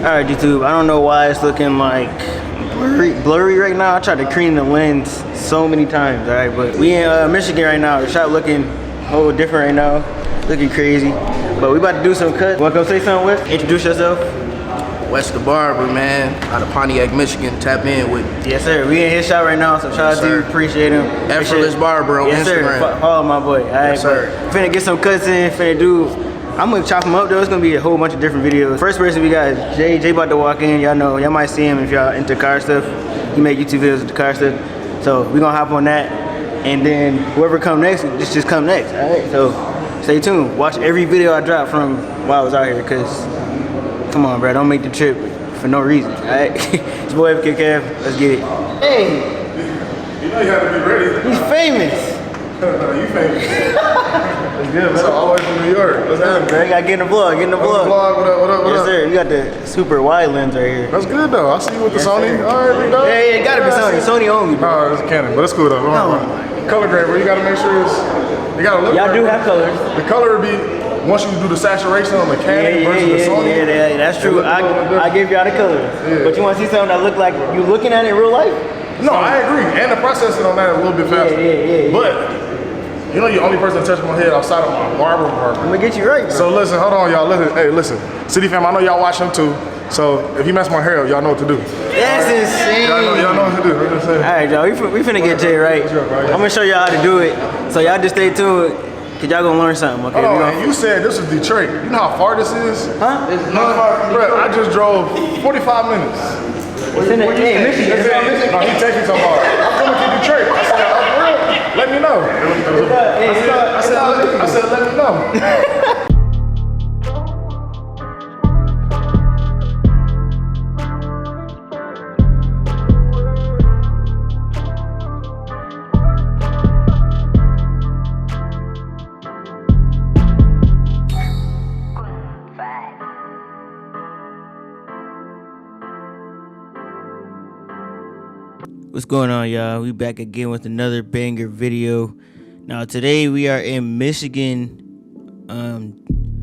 Alright, YouTube, I don't know why it's looking like blurry right now. I tried to cream the lens so many times, alright, but we in Michigan right now. The shop looking whole different right now, looking crazy. But we about to do some cuts. Wanna come say something, Wes? Introduce yourself. Wes the barber, man, out of Pontiac, Michigan. Tap in with me. Yes, sir. We in his shop right now, so shout out to you. Appreciate him. Effortless barber on yes, Instagram. Sir. Follow my boy. Alright, yes, sir. Finna get some cuts in. Finna do. I'm gonna chop him up though. It's gonna be a whole bunch of different videos. First person we got is Jay. Jay about to walk in. Y'all know. Y'all might see him if y'all into car stuff. He make YouTube videos with the car stuff. So we gonna hop on that, and then whoever come next, just come next. All right. So stay tuned. Watch every video I drop from while I was out here, cause come on, bro. Don't make the trip for no reason. All right. It's boy Cashapp. Let's get it. Hey. You know you have to be ready. He's famous. You famous. That's good, man. So all the way from New York. What's happening? Bro, you gotta get in the vlog. Get in the vlog. What up? Yes, sir. You got the super wide lens right here. That's good though. I see you with the Sony. Sir. All right, big dog. Yeah, it gotta be Sony. Sony only, bro. No, it's a Canon, but it's cool though. Color grade, bro. You gotta make sure it's. You gotta look. Y'all do have colors. The color would be once you do the saturation on the Canon versus the Sony. Yeah, that's true. I give y'all the colors. Yeah. But you want to see something that look like you looking at it in real life? No, I agree. And the processing on that is a little bit faster. Yeah. But you know, you're the only person to touch my head outside of my barber. I'm gonna get you right, bro. So listen, hold on, y'all. Listen, hey, listen. City fam, I know y'all watch him too. So if he mess my hair up, y'all know what to do. That's insane. Y'all know what to do. I'm just saying. All right, y'all. We finna get Jay right. I'm gonna show y'all how to do it. So y'all just stay tuned, cause y'all gonna learn something. Okay. Hold on, you said this was Detroit. You know how far this is? Huh? It's not far from Detroit. I just drove 45 minutes. It's in the Michigan. No, he taking so far. I'm coming to Detroit. I said, oh, for real? Let me know. I said, let me know. What's going on, y'all? We back again with another banger video. Now today we are in Michigan.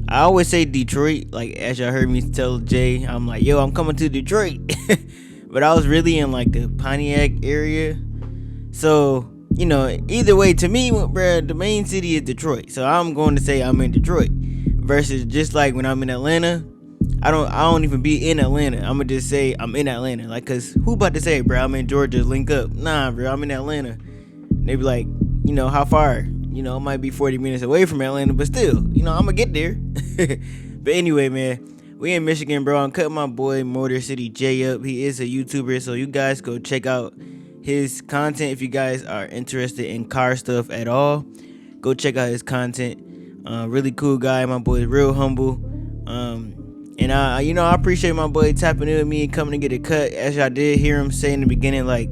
I always say Detroit, like as y'all heard me tell Jay, I'm like, yo, I'm coming to Detroit. But I was really in like the Pontiac area. So, you know, either way, to me, bruh, the main city is Detroit. So I'm going to say I'm in Detroit. Versus just like when I'm in Atlanta, I don't even be in Atlanta. I'm gonna just say I'm in Atlanta. Like, cause who about to say, bro, I'm in Georgia, link up? Nah, bro, I'm in Atlanta. And they be like, you know, how far? You know, it might be 40 minutes away from Atlanta, but still, you know, I'm gonna get there. But anyway, man, we in Michigan, bro. I'm cutting my boy Motor City J up. He is a YouTuber, so you guys go check out his content if you guys are interested in car stuff at all. Go check out his content. Really cool guy. My boy is real humble. And you know, I appreciate my boy tapping in with me and coming to get a cut. As y'all did hear him say in the beginning, like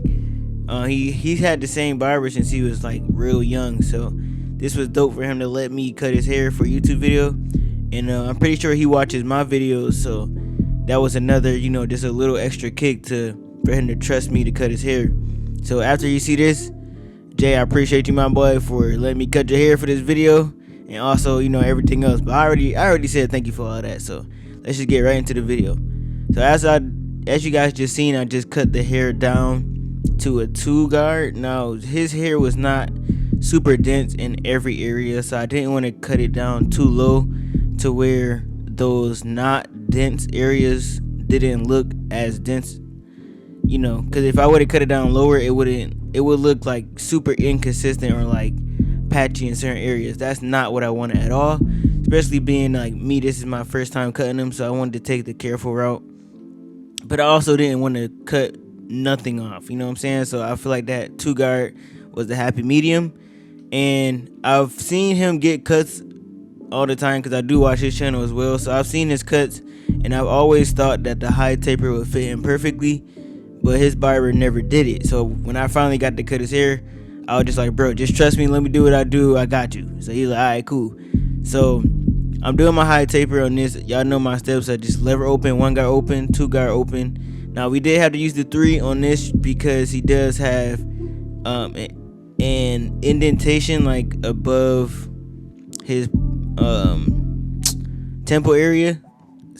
he's had the same barber since he was like real young. So this was dope for him to let me cut his hair for a YouTube video. And I'm pretty sure he watches my videos, so that was another, you know, just a little extra kick for him to trust me to cut his hair. So after you see this, Jay, I appreciate you, my boy, for letting me cut your hair for this video, and also, you know, everything else. But I already said thank you for all that. So let's just get right into the video. So as you guys just seen, I just cut the hair down to a 2-guard. Now his hair was not super dense in every area, so I didn't want to cut it down too low to where those not dense areas didn't look as dense, you know, because if I would have cut it down lower, it would look like super inconsistent or like patchy in certain areas. That's not what I wanted at all, especially being like me, this is my first time cutting them, so I wanted to take the careful route, but I also didn't want to cut nothing off, you know what I'm saying? So I feel like that 2-guard was the happy medium. And I've seen him get cuts all the time because I do watch his channel as well. So I've seen his cuts, and I've always thought that the high taper would fit him perfectly, but his barber never did it. So when I finally got to cut his hair, I was just like, bro, just trust me, let me do what I do, I got you. So he's like, all right, cool. So I'm doing my high taper on this. Y'all know my steps. I just lever open, 1-guard open, 2-guard open. Now we did have to use the 3 on this because he does have an indentation like above his temple area.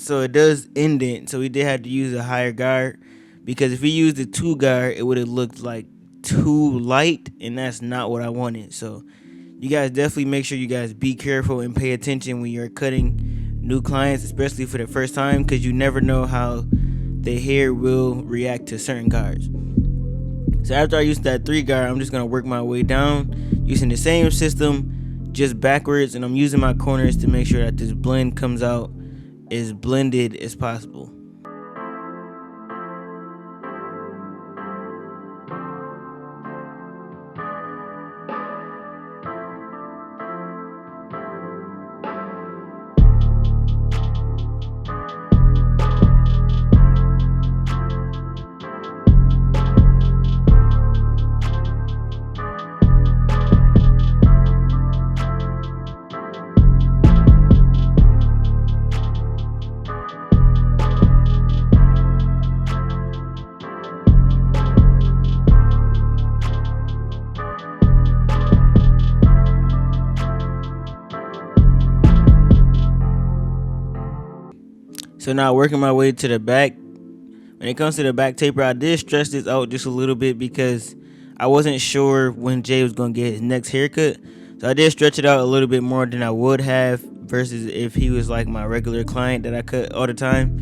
so it does indent. So we did have to use a higher guard, because if we used the 2 guard, it would have looked like too light, and that's not what I wanted. So you guys definitely make sure you guys be careful and pay attention when you're cutting new clients, especially for the first time, because you never know how the hair will react to certain guards. So after I use that 3 guard, I'm just gonna work my way down using the same system, just backwards, and I'm using my corners to make sure that this blend comes out as blended as possible. So now working my way to the back. When it comes to the back taper, I did stretch this out just a little bit because I wasn't sure when Jay was going to get his next haircut. So I did stretch it out a little bit more than I would have versus if he was like my regular client that I cut all the time.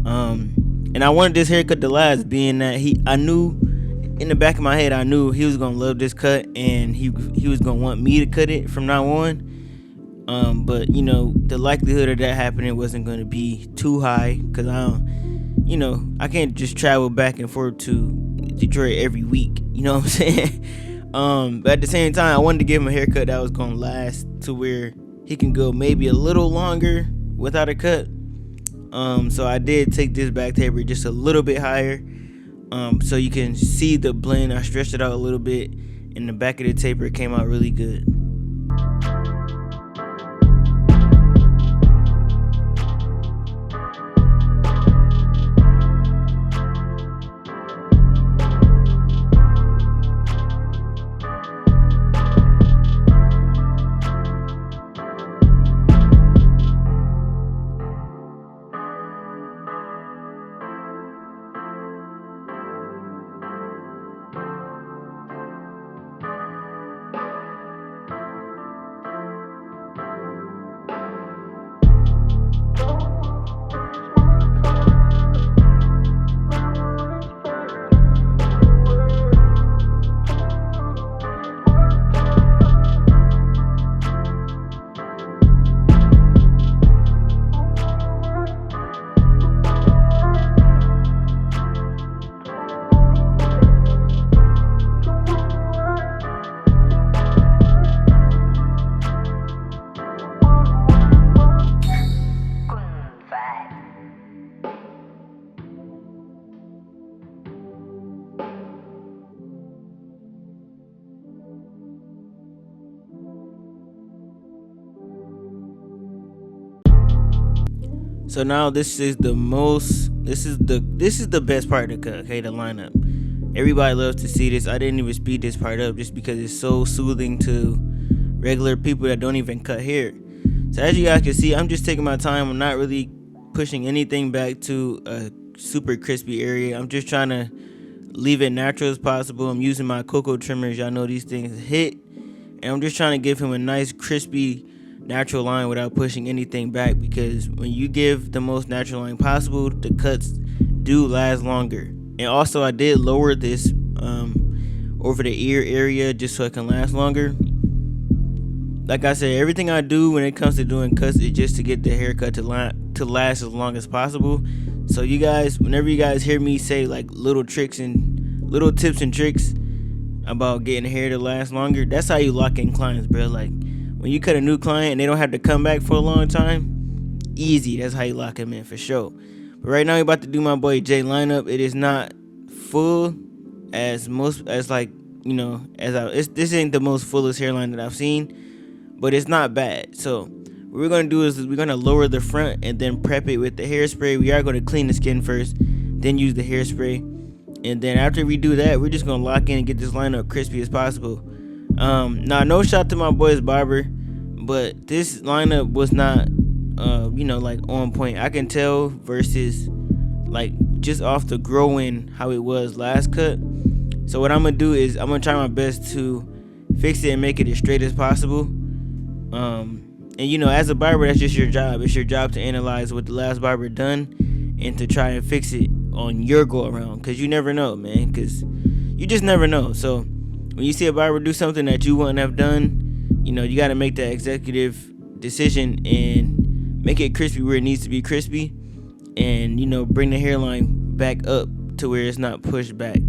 And I wanted this haircut to last, being that I knew in the back of my head, I knew he was going to love this cut, and he was going to want me to cut it from now on. But you know, the likelihood of that happening wasn't going to be too high, because I can't just travel back and forth to Detroit every week. You know what I'm saying? But at the same time, I wanted to give him a haircut that was going to last to where he can go maybe a little longer without a cut. So I did take this back taper just a little bit higher, so you can see the blend. I stretched it out a little bit, and the back of the taper came out really good. So now this is the best part of the cut, okay, the lineup. Everybody loves to see this. I didn't even speed this part up just because it's so soothing to regular people that don't even cut hair. So as you guys can see, I'm just taking my time. I'm not really pushing anything back to a super crispy area. I'm just trying to leave it natural as possible. I'm using my cocoa trimmers. Y'all know these things hit. And I'm just trying to give him a nice crispy natural line without pushing anything back, because when you give the most natural line possible, the cuts do last longer. And also I did lower this over the ear area just so it can last longer. Like I said, everything I do when it comes to doing cuts is just to get the haircut to last as long as possible. So you guys, whenever you guys hear me say like little tips and tricks about getting hair to last longer, that's how you lock in clients, bro. Like when you cut a new client and they don't have to come back for a long time, easy. That's how you lock them in for sure. But right now we're about to do my boy Jay lineup. It is not full as this ain't the most fullest hairline that I've seen, but it's not bad. So what we're gonna do is we're gonna lower the front and then prep it with the hairspray. We are gonna clean the skin first, then use the hairspray, and then after we do that, we're just gonna lock in and get this lineup crispy as possible. Now, no shot to my boy's barber, but this lineup was not you know, like on point. I can tell versus like just off the growing how it was last cut. So what I'm gonna do is I'm gonna try my best to fix it and make it as straight as possible. And you know, as a barber, that's just your job. It's your job to analyze what the last barber done and to try and fix it on your go around. Cause you never know, man. Cause you just never know. So when you see a barber do something that you wouldn't have done, you know, you got to make that executive decision and make it crispy where it needs to be crispy, and you know, bring the hairline back up to where it's not pushed back.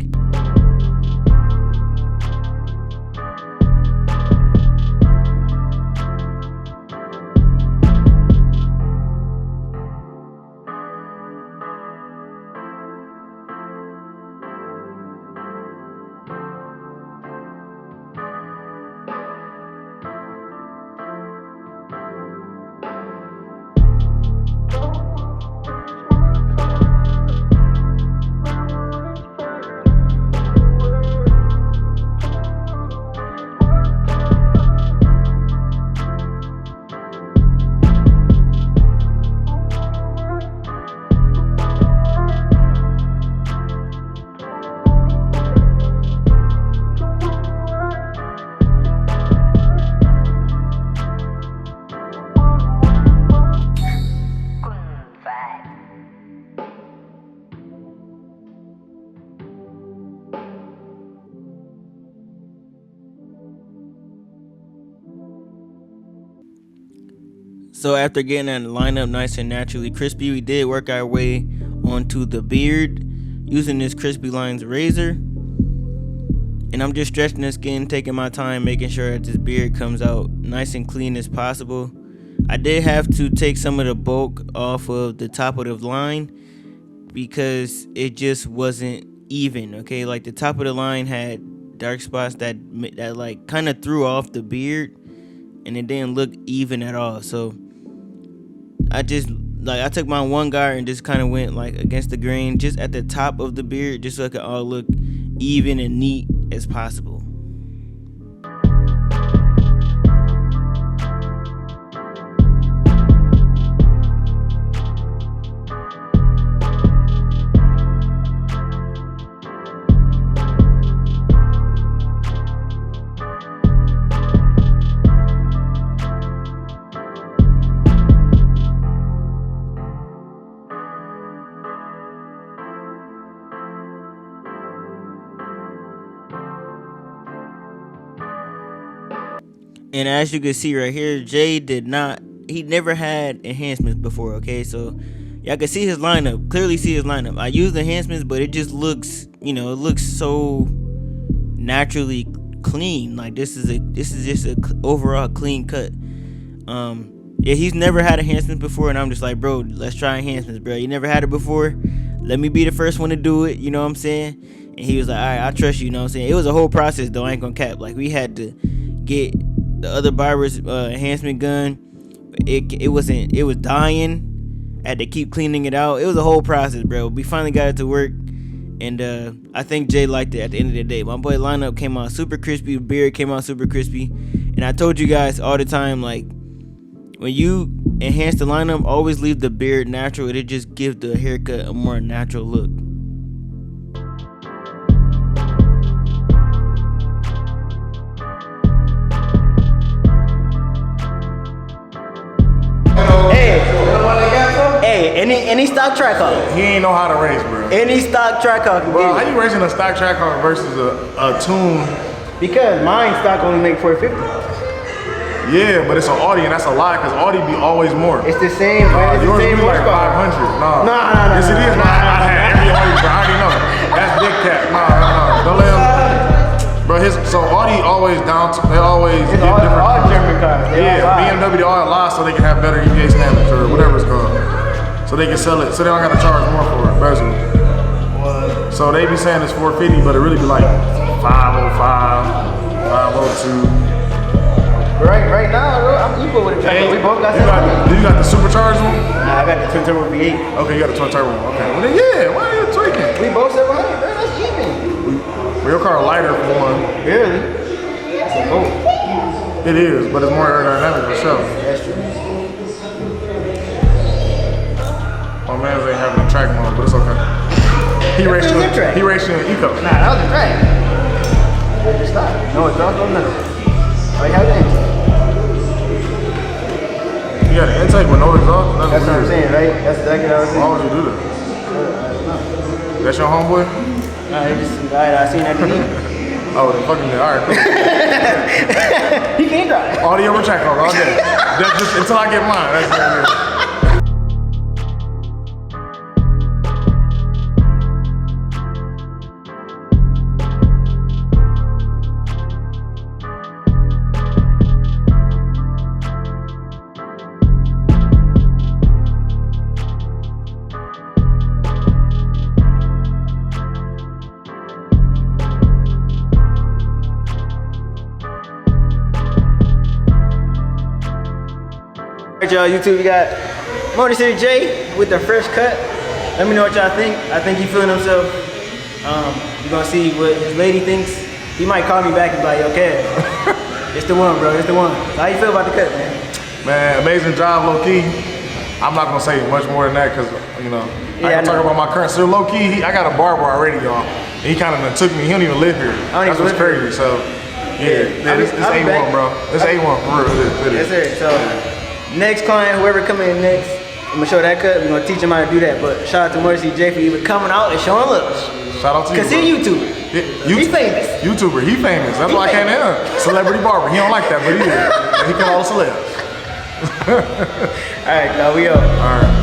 So after getting that lineup nice and naturally crispy, we did work our way onto the beard using this Crispy Lines razor. And I'm just stretching the skin, taking my time, making sure that this beard comes out nice and clean as possible. I did have to take some of the bulk off of the top of the line because it just wasn't even, okay? Like the top of the line had dark spots that like kind of threw off the beard, and it didn't look even at all. So I took my one guard and just kind of went like against the grain just at the top of the beard, just so it could all look even and neat as possible. And as you can see right here, Jay he never had enhancements before, okay? So y'all can see his lineup, clearly see his lineup. I used enhancements, but it just looks, you know, it looks so naturally clean. Like this is just a overall clean cut. Yeah, he's never had enhancements before, and I'm just like, bro, let's try enhancements, bro. You never had it before. Let me be the first one to do it, you know what I'm saying? And he was like, all right, I trust you, you know what I'm saying? It was a whole process, though. I ain't gonna cap. Like, we had to get the other barber's enhancement gun. It was dying. I had to keep cleaning it out. It was a whole process, bro. We finally got it to work, and I think Jay liked it at the end of the day. My boy lineup came out super crispy. The beard came out super crispy. And I told you guys all the time, like, when you enhance the lineup, always leave the beard natural. It just gives the haircut a more natural look. Any stock track car. He ain't know how to race, bro. Any stock track car. Bro, how you racing a stock track car versus a tune? Because mine stock only make 450. Yeah, but it's an Audi, and that's a lie, because Audi be always more. It's the same. It's yours the same be like horsepower. 500. Nah. Nah. Yes, it is. I had every Audi, bro. I already know. That's big cat. Nah. Don't let him. Bro, so Audi always they always It's get all different. German cars. BMW, they all lie so they can have better EPA standards or whatever it's called. So they can sell it, so they don't got to charge more for it, basically. So they be saying it's 450, but it really be like 505, 502. Right now, bro, I'm equal with a track. We both got Do you got the supercharged one? Nah, I got the twin turbo V8. Okay, you got the twin turbo one. Okay. Well then, yeah, why are you tweaking? We both 700, bro. That's even. Well, your car lighter for one. Barely. It's a boat. It is, but it's more aerodynamic for sure. That's true. He raced you. in track. He raced you in eco. Nah, that was a track. Just stop. No exhaust, no nothing. Like how that? You got an intake with no exhaust? That's what I'm saying, right? That's exactly what I was saying. Why would you do that? That's your homeboy? Nah, he just some guy that I seen at the meet. Oh, then fucking all right, cool. He can't drive. Audio and track all day. That's just until I get mine. That's what it is. Alright y'all, YouTube, we got Motor City J with the fresh cut. Let me know what y'all think. I think he feeling himself. We're gonna see what his lady thinks. He might call me back and be like, okay, it's the one, bro, it's the one. So how you feel about the cut, man? Man, amazing job, low key. I'm not gonna say much more than that because, you know, I can talk about my current. So low key, I got a barber already, y'all. He kind of took me. He don't even live here. That's what's crazy. So yeah, this A1, bro. This A1 for real. Yes, sir. So next client, whoever coming in next, I'm gonna show that cut. We're gonna teach him how to do that. But shout out to Motor City J for even coming out and showing love. Shout out to you. Cause he a YouTuber. He's famous. YouTuber. He famous. That's why I came in. Celebrity barber. He don't like that, but he is. He can all celebs. All right, y'all. We up. All right.